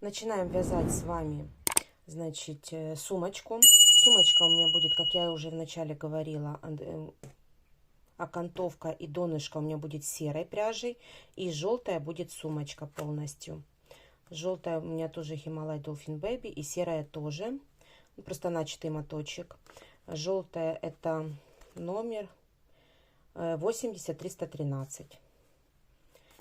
Начинаем вязать с вами, значит, сумочку. Сумочка у меня будет, как я уже вначале говорила, окантовка и донышко у меня будет серой пряжей. И желтая будет сумочка полностью. Желтая у меня тоже Himalaya Dolphin Baby. И серая тоже. Просто начатый моточек. Желтая это номер 80313.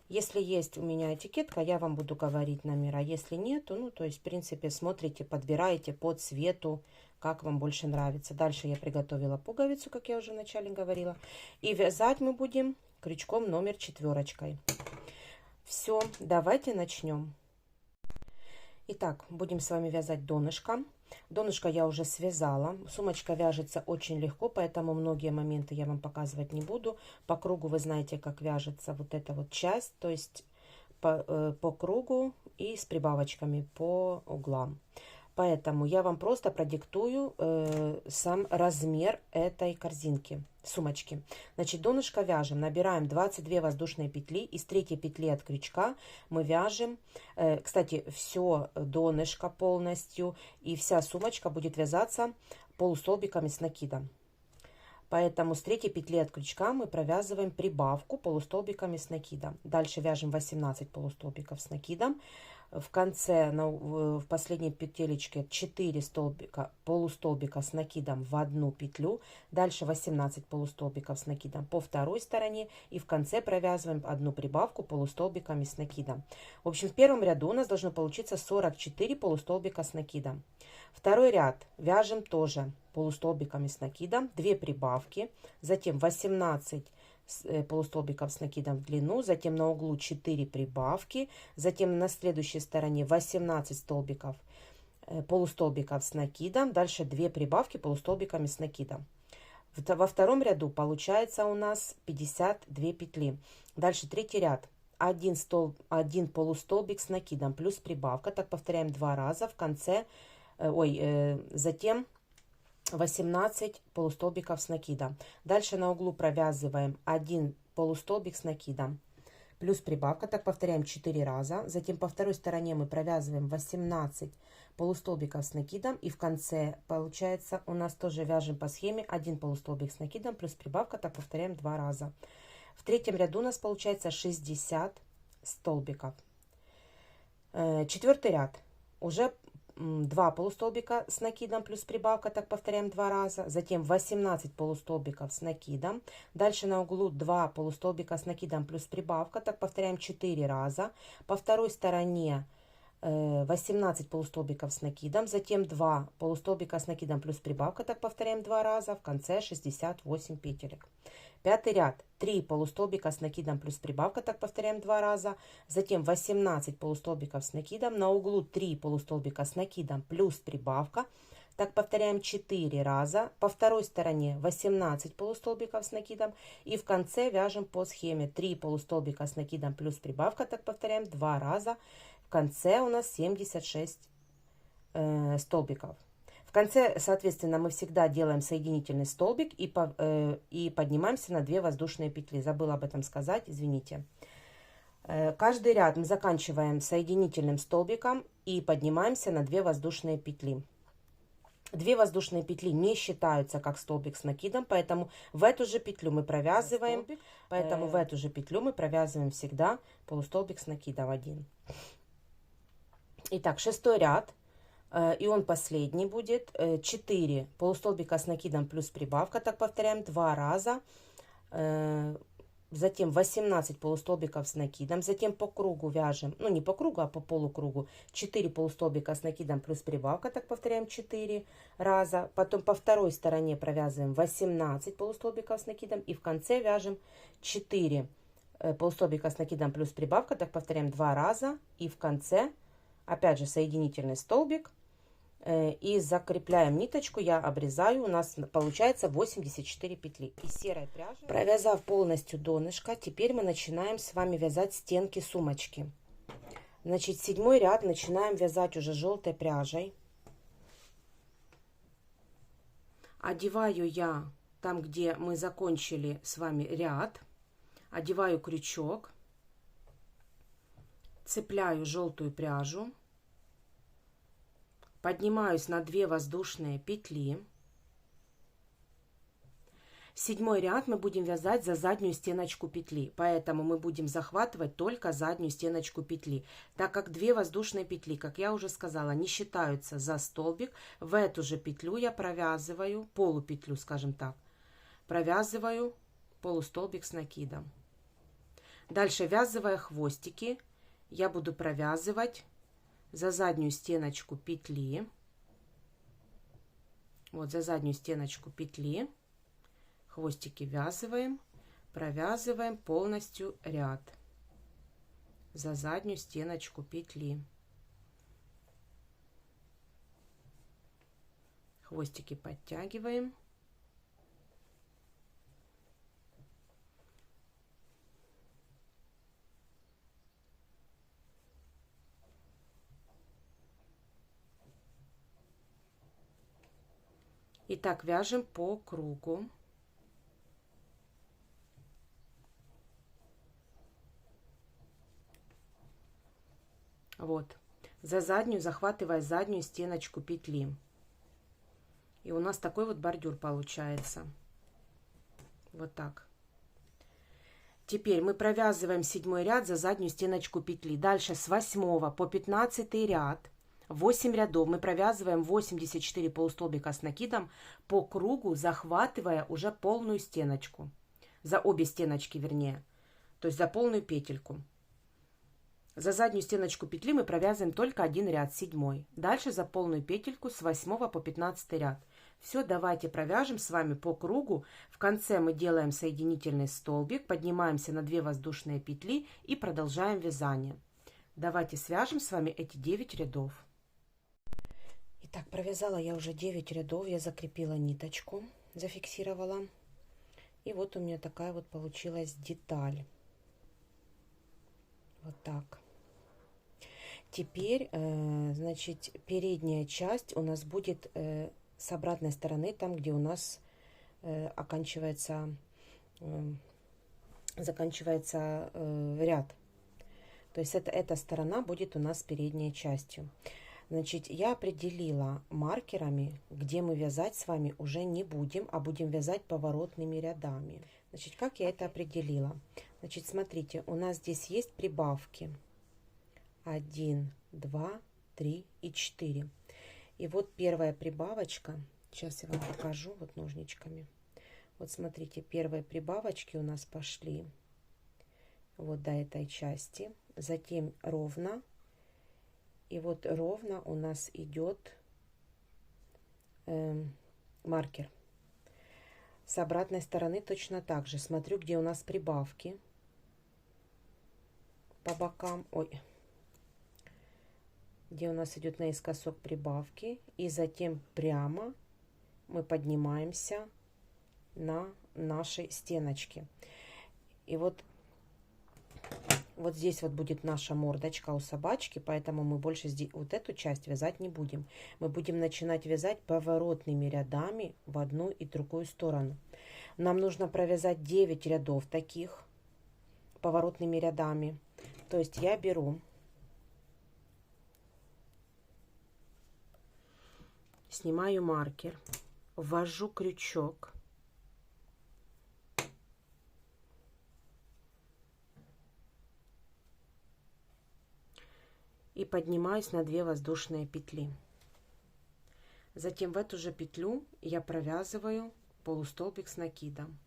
Если есть у меня этикетка, я вам буду говорить номера. Если нет, то есть, в принципе, смотрите, подбираете по цвету, как вам больше нравится. Дальше я приготовила пуговицу, как я уже вначале говорила. И вязать мы будем крючком номер 4. Все, давайте начнем. Итак, будем с вами вязать донышко. Донышко я уже связала. Сумочка вяжется очень легко, поэтому многие моменты я вам показывать не буду. По кругу вы знаете, как вяжется вот эта вот часть, то есть по кругу и с прибавочками по углам. Поэтому я вам просто продиктую сам размер этой корзинки, сумочки. Значит, донышко вяжем, набираем 22 воздушные петли. Из третьей петли от крючка мы вяжем, кстати, все донышко полностью и вся сумочка будет вязаться полустолбиками с накидом. Поэтому с третьей петли от крючка мы провязываем прибавку полустолбиками с накидом. Дальше вяжем 18 полустолбиков с накидом. В конце, в последней петелечке 4 полустолбика с накидом в одну петлю. Дальше 18 полустолбиков с накидом по второй стороне. И в конце провязываем одну прибавку полустолбиками с накидом. В общем, в первом ряду у нас должно получиться 44 полустолбика с накидом. Второй ряд вяжем тоже полустолбиками с накидом, 2 прибавки, затем 18 полустолбиков с накидом в длину, затем на углу 4 прибавки, затем на следующей стороне 18 столбиков, полустолбиков с накидом, дальше 2 прибавки полустолбиками с накидом. Во втором ряду получается у нас 52 петли. Дальше третий ряд. 1 полустолбик с накидом плюс прибавка, так повторяем 2 раза, в конце, затем 18 полустолбиков с накидом. Дальше на углу провязываем 1 полустолбик с накидом плюс прибавка, так повторяем 4 раза. Затем по второй стороне мы провязываем 18 полустолбиков с накидом и в конце получается у нас тоже вяжем по схеме 1 полустолбик с накидом плюс прибавка, так повторяем 2 раза. В третьем ряду у нас получается 60 столбиков. Четвертый ряд уже 2 полустолбика с накидом плюс прибавка, так повторяем 2 раза. Затем 18 полустолбиков с накидом. Дальше на углу 2 полустолбика с накидом плюс прибавка, так повторяем 4 раза. По второй стороне 18 полустолбиков с накидом. Затем 2 полустолбика с накидом плюс прибавка, так повторяем 2 раза. В конце 68 петелек. Пятый ряд 3 полустолбика с накидом плюс прибавка, так повторяем 2 раза. Затем 18 полустолбиков с накидом. На углу 3 полустолбика с накидом плюс прибавка. Так повторяем 4 раза. По второй стороне 18 полустолбиков с накидом. И в конце вяжем по схеме 3 полустолбика с накидом плюс прибавка. Так повторяем 2 раза. В конце у нас 76 столбиков. В конце, соответственно, мы всегда делаем соединительный столбик и поднимаемся на 2 воздушные петли. Забыла об этом сказать, извините. Каждый ряд мы заканчиваем соединительным столбиком и поднимаемся на 2 воздушные петли. 2 воздушные петли не считаются как столбик с накидом, поэтому в эту же петлю мы провязываем, всегда полустолбик с накидом 1. Итак, шестой ряд. И он последний будет. 4 полустолбика с накидом плюс прибавка. Так повторяем 2 раза. Затем 18 полустолбиков с накидом. Затем по кругу вяжем, не по кругу, а по полукругу. 4 полустолбика с накидом плюс прибавка. Так повторяем 4 раза. Потом по второй стороне провязываем 18 полустолбиков с накидом. И в конце вяжем 4 полустолбика с накидом плюс прибавка. Так повторяем 2 раза. И в конце опять же соединительный столбик. И закрепляем ниточку, я обрезаю, у нас получается 84 петли из серой пряжи. Провязав полностью донышко, теперь мы начинаем с вами вязать стенки сумочки. Значит, 7 ряд начинаем вязать уже желтой пряжей. Одеваю я там, где мы закончили с вами ряд, одеваю крючок, цепляю желтую пряжу поднимаюсь на 2 воздушные петли. 7-й ряд мы будем вязать за заднюю стеночку петли, поэтому мы будем захватывать только заднюю стеночку петли, так как 2 воздушные петли, как я уже сказала, не считаются за столбик. В эту же петлю я провязываю, полупетлю, скажем так, провязываю полустолбик с накидом. Дальше, ввязывая хвостики, я буду провязывать за заднюю стеночку петли, вот за заднюю стеночку петли, хвостики ввязываем, провязываем полностью ряд за заднюю стеночку петли. Хвостики подтягиваем. И так вяжем по кругу. Вот, за заднюю, захватывая заднюю стеночку петли. И у нас такой вот бордюр получается. Вот так. Теперь мы провязываем 7-й ряд за заднюю стеночку петли. Дальше с 8 по 15 ряд, 8 рядов, мы провязываем 84 полустолбика с накидом по кругу, захватывая уже полную стеночку. За обе стеночки, вернее. То есть за полную петельку. За заднюю стеночку петли мы провязываем только 1 ряд, 7-й. Дальше за полную петельку с 8 по 15 ряд. Все, давайте провяжем с вами по кругу. В конце мы делаем соединительный столбик, поднимаемся на 2 воздушные петли и продолжаем вязание. Давайте свяжем с вами эти 9 рядов. Итак, провязала я уже 9 рядов, я закрепила ниточку, зафиксировала. И вот у меня такая вот получилась деталь. Вот так. Теперь, значит, передняя часть у нас будет с обратной стороны, там, где у нас заканчивается ряд. То есть эта сторона будет у нас передней частью. Значит, я определила маркерами, где мы вязать с вами уже не будем, а будем вязать поворотными рядами. Значит, как я это определила? Значит, смотрите, у нас здесь есть прибавки. 1, 2, 3 и 4. И вот первая прибавочка. Сейчас я вам покажу вот ножничками. Вот смотрите, первые прибавочки у нас пошли вот до этой части. Затем ровно. И вот ровно у нас идет маркер. С обратной стороны точно так же. Смотрю, где у нас прибавки по бокам. Ой. Где у нас идет наискосок прибавки. И затем прямо мы поднимаемся на нашей стеночке. И вот здесь вот будет наша мордочка у собачки, поэтому мы больше здесь, вот эту часть вязать не будем. Мы будем начинать вязать поворотными рядами в одну и другую сторону. Нам нужно провязать 9 рядов таких поворотными рядами. То есть я беру, снимаю маркер, ввожу крючок. И поднимаюсь на 2 воздушные петли. Затем в эту же петлю я провязываю полустолбик с накидом.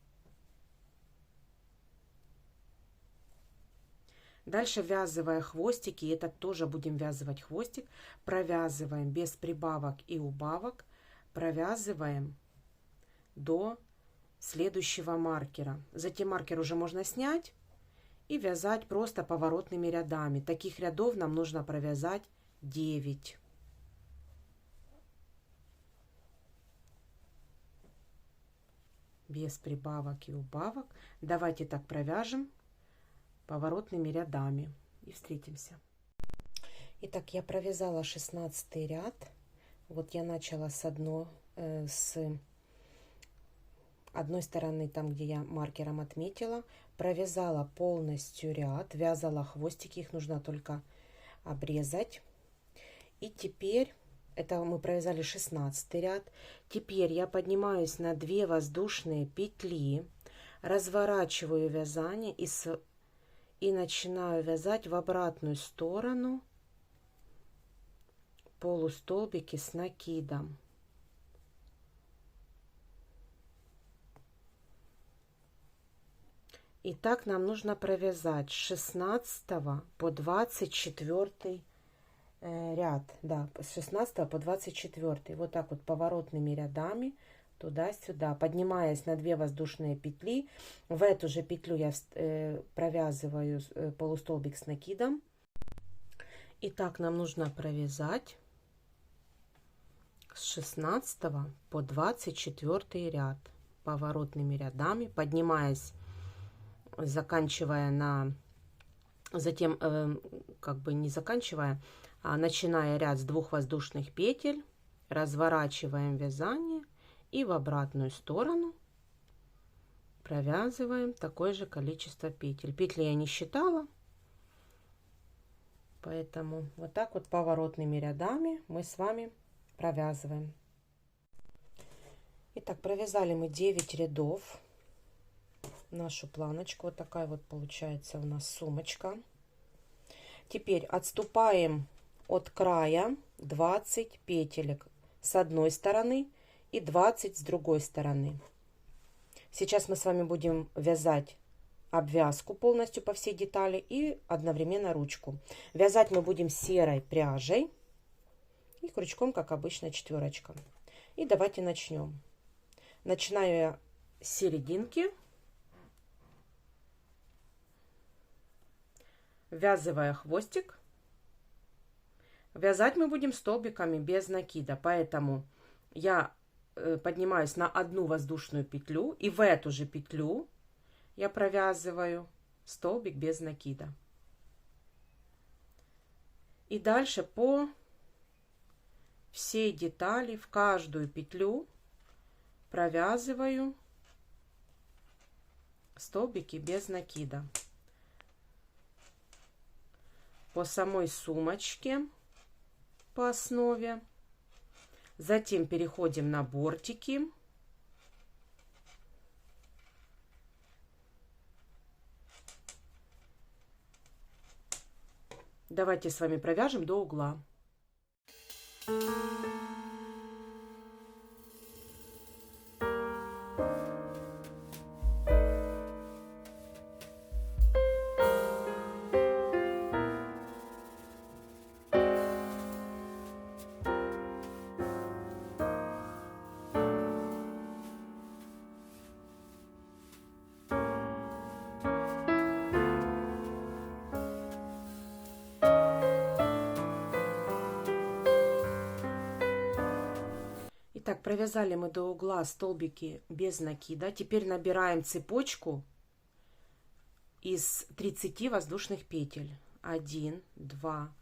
Дальше, ввязывая хвостики, это тоже будем ввязывать хвостик, провязываем без прибавок и убавок, провязываем до следующего маркера. Затем маркер уже можно снять и вязать просто поворотными рядами. Таких рядов нам нужно провязать 9. Без прибавок и убавок. Давайте так провяжем поворотными рядами и встретимся. Итак, я провязала 16 ряд. Вот я начала с одной стороны, там, где я маркером отметила, провязала полностью ряд, вязала хвостики, их нужно только обрезать. И теперь Это мы провязали 16 ряд. Теперь я поднимаюсь на 2 воздушные петли, разворачиваю вязание и начинаю вязать в обратную сторону полустолбики с накидом. И так нам нужно провязать с 16 по 24 ряд. Да, с 16 по 24. Вот так вот поворотными рядами туда-сюда, поднимаясь на 2 воздушные петли. В эту же петлю я провязываю полустолбик с накидом. И так нам нужно провязать с 16 по 24 ряд поворотными рядами, поднимаясь, заканчивая на, затем как бы не заканчивая, а начиная ряд с 2 воздушных петель, разворачиваем вязание и в обратную сторону провязываем такое же количество петель. Петли я не считала, поэтому вот так вот поворотными рядами мы с вами провязываем. Итак, провязали мы 9 рядов. Нашу планочку. Вот такая вот получается у нас сумочка. Теперь отступаем от края 20 петелек с одной стороны и 20 с другой стороны. Сейчас мы с вами будем вязать обвязку полностью по всей детали и одновременно ручку. Вязать мы будем серой пряжей и крючком, как обычно, 4. И давайте начнем. Начинаю я с серединки, ввязывая хвостик. Вязать мы будем столбиками без накида, поэтому я поднимаюсь на 1 воздушную петлю, и в эту же петлю я провязываю столбик без накида. И дальше по всей детали в каждую петлю провязываю столбики без накида. По самой сумочке, по основе. Затем переходим на бортики. Давайте с вами провяжем до угла. Итак, провязали мы до угла столбики без накида. Теперь набираем цепочку из 30 воздушных петель. 1, 2,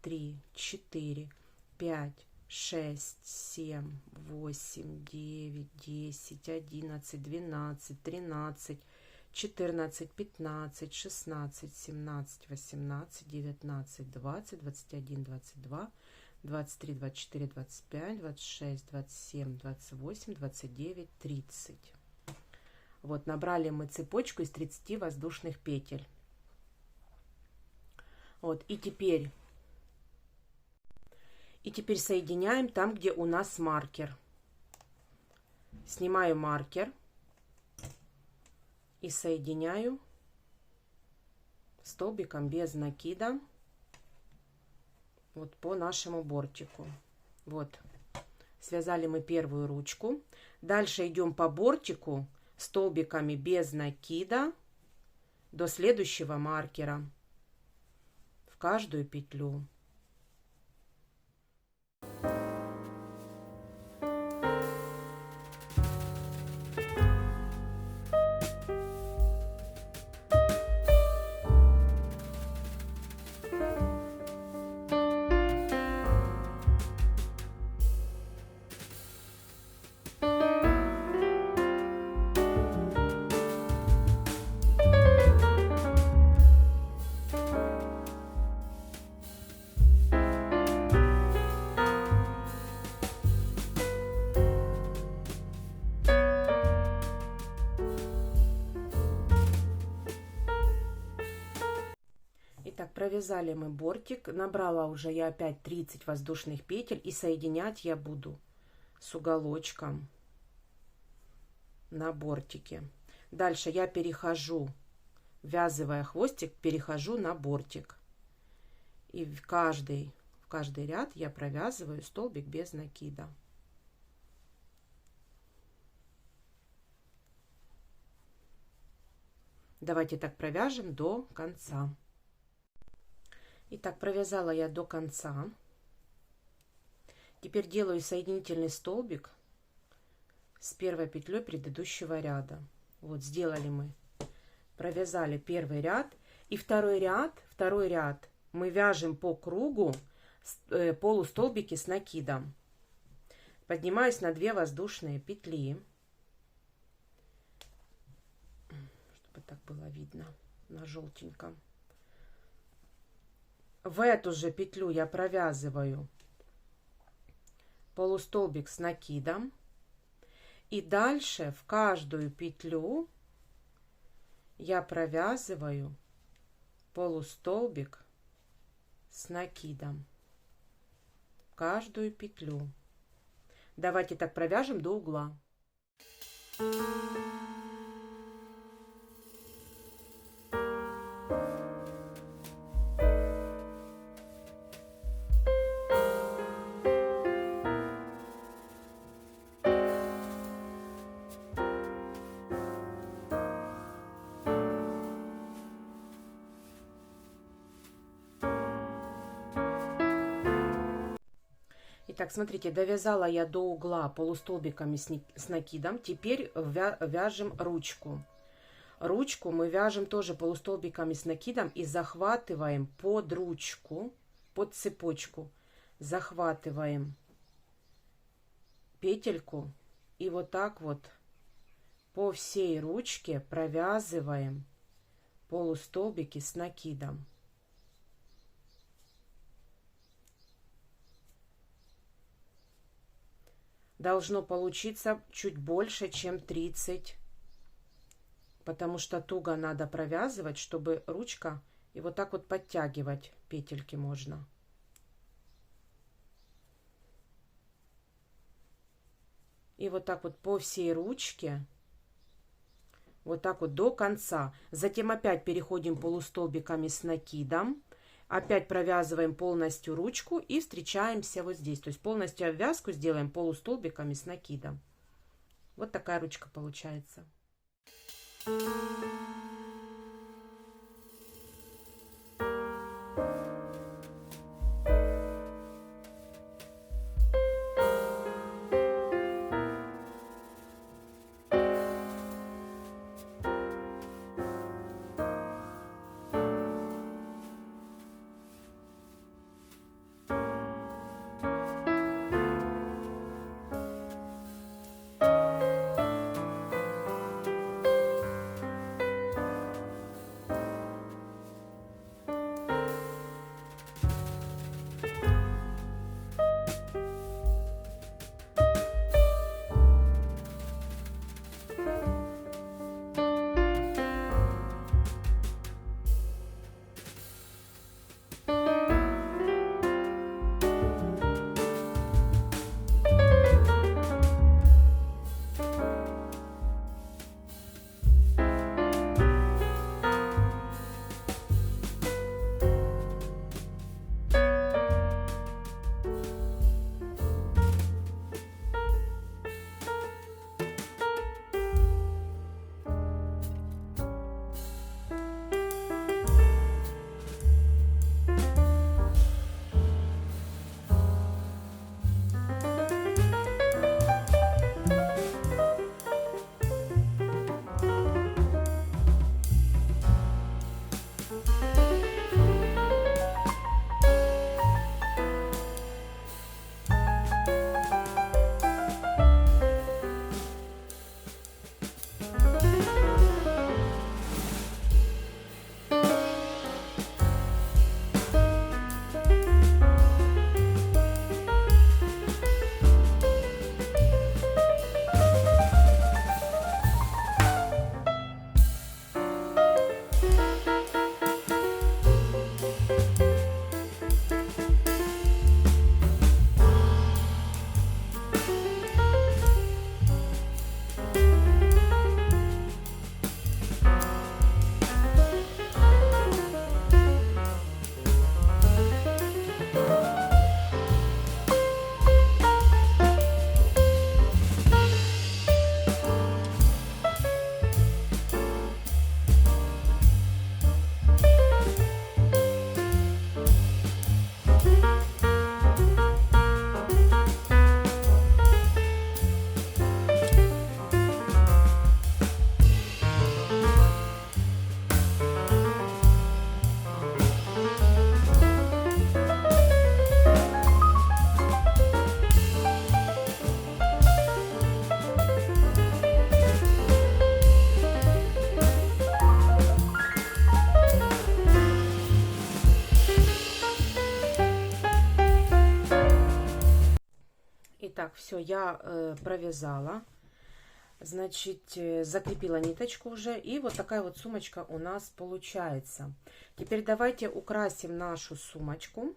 3, 4, 5, 6, 7, 8, 9, 10, 11, 12, 13, 14, 15, 16, 17, 18, 19, 20, 21, 22, 23, 24, 25, 26, 27, 28, 29, 30. Вот, набрали мы цепочку из 30 воздушных петель. Вот, и теперь соединяем там, где у нас маркер. Снимаю маркер и соединяю столбиком без накида. Вот по нашему бортику. Вот, связали мы первую ручку. Дальше идем по бортику столбиками без накида до следующего маркера в каждую петлю. провязали мы бортик. Набрала уже я опять 30 воздушных петель. И соединять я буду с уголочком на бортике. Дальше я перехожу, ввязывая хвостик, перехожу на бортик. И в каждый ряд я провязываю столбик без накида. Давайте так провяжем до конца. Итак, провязала я до конца. Теперь делаю соединительный столбик с первой петлей предыдущего ряда. Вот сделали мы, провязали первый ряд, и второй ряд мы вяжем по кругу полустолбики с накидом. Поднимаюсь на 2 воздушные петли, чтобы так было видно на желтеньком. В эту же петлю я провязываю полустолбик с накидом. И дальше в каждую петлю я провязываю полустолбик с накидом. Каждую петлю. Давайте так провяжем до угла. Итак, смотрите, довязала я до угла полустолбиками с накидом. Теперь вяжем ручку. Ручку мы вяжем тоже полустолбиками с накидом и захватываем под ручку, под цепочку. Захватываем петельку и вот так вот по всей ручке провязываем полустолбики с накидом. Должно получиться чуть больше, чем 30, потому что туго надо провязывать, чтобы ручка, и вот так вот подтягивать петельки можно. И вот так вот по всей ручке, вот так вот до конца. Затем опять переходим полустолбиками с накидом. Опять провязываем полностью ручку и встречаемся вот здесь. То есть полностью обвязку сделаем полустолбиками с накидом. Вот такая ручка получается. Итак, все, я провязала. Значит, закрепила ниточку уже. И вот такая вот сумочка у нас получается. Теперь давайте украсим нашу сумочку.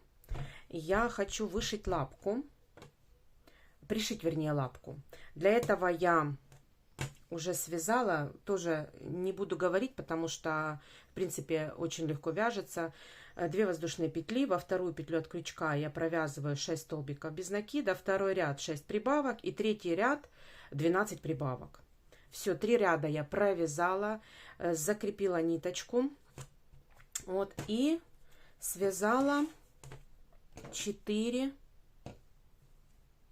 Я хочу вышить лапку. Пришить, вернее, лапку. Для этого я уже связала. Тоже не буду говорить, потому что, в принципе, очень легко вяжется. 2 воздушные петли. Во вторую петлю от крючка я провязываю 6 столбиков без накида. Второй ряд 6 прибавок. И третий ряд 12 прибавок. Все, 3 ряда я провязала, закрепила ниточку. Вот, и связала 4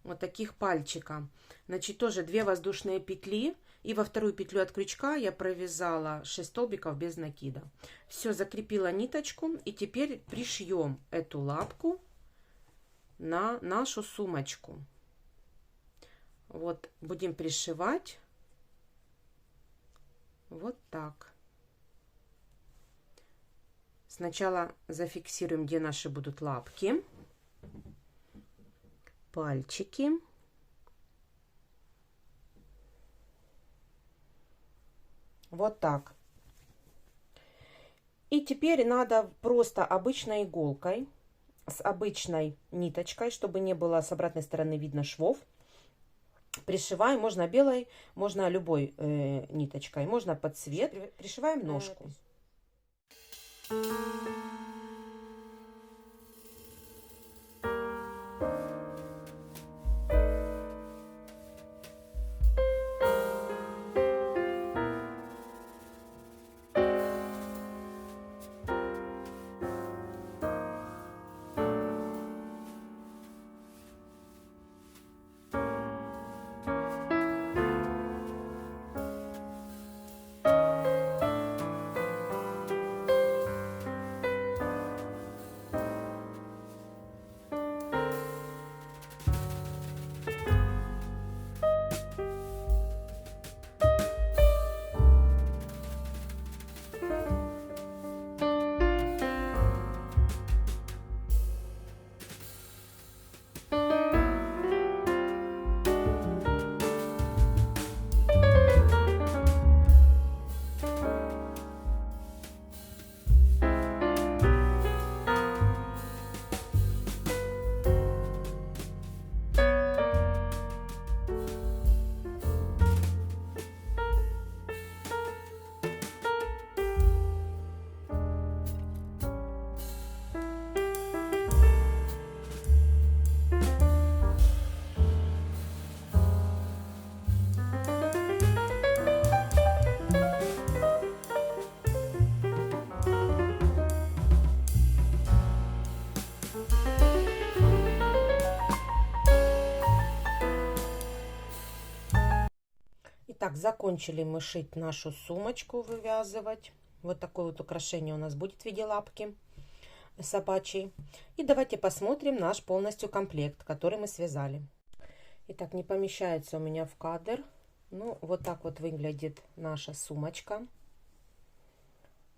вот таких пальчика. Значит, тоже 2 воздушные петли. И во вторую петлю от крючка я провязала 6 столбиков без накида. Все, закрепила ниточку. И теперь пришьем эту лапку на нашу сумочку. Вот, будем пришивать. Вот так. Сначала зафиксируем, где наши будут лапки. Пальчики. Вот так. И теперь надо просто обычной иголкой, с обычной ниточкой, чтобы не было с обратной стороны видно швов. Пришиваем, можно белой, можно любой ниточкой, можно под цвет. Пришиваем ножку. Итак, закончили мы шить нашу сумочку, вывязывать. Вот такое вот украшение у нас будет в виде лапки собачьей. И давайте посмотрим наш полностью комплект, который мы связали. Итак, не помещается у меня в кадр. Ну, вот так вот выглядит наша сумочка.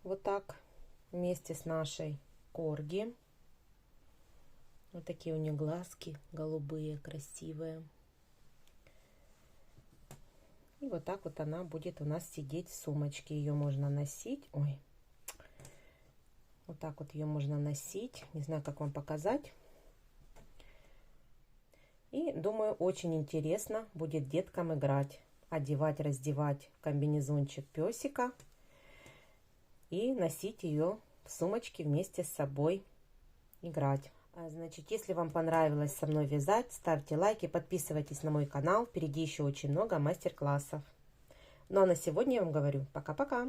Вот так, вместе с нашей корги. Вот такие у нее глазки голубые, красивые. И вот так вот она будет у нас сидеть в сумочке. Ее можно носить. Ой. Вот так вот ее можно носить. Не знаю, как вам показать. И думаю, очень интересно будет деткам играть. Одевать, раздевать комбинезончик песика. И носить ее в сумочке вместе с собой. Играть. Значит, если вам понравилось со мной вязать, ставьте лайки, подписывайтесь на мой канал. Впереди еще очень много мастер-классов. Ну а на сегодня я вам говорю пока-пока.